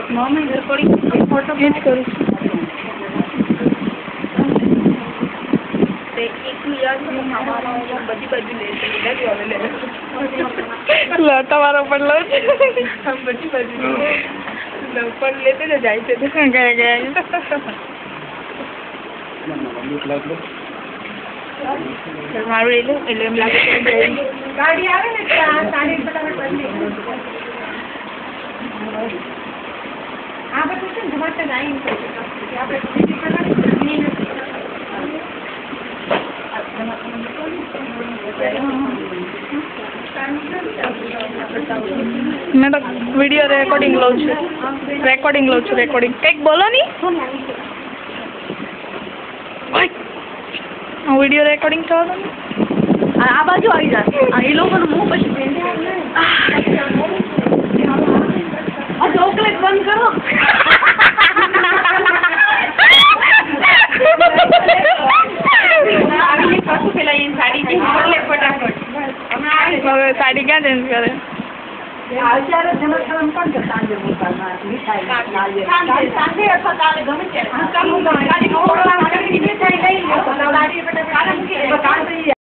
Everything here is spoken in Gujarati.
મમ્મી થોડી ફોટો એ જ કરું એકલું યાદ બધી બાજુ લે લો તમારો પણ લો બધી બાજુ પણ લેતે ને જાય છે ગયા ગયા મારું એટલે એમ લાગે ગાડી આવે ને ગાડી ફટાફટ બદલી આ બધું છે ને ધમાકા આવી मैं तो वीडियो रेकॉर्डिंग लो छू रेकॉर्डिंग कई बोलो नहीं वीडियो रेकॉर्डिंग करो नहीं आ बाजू आई जा ये लोगों ने मुंह पर चॉकलेट बंद करो साड़ी क्या चेंज करे मिठाई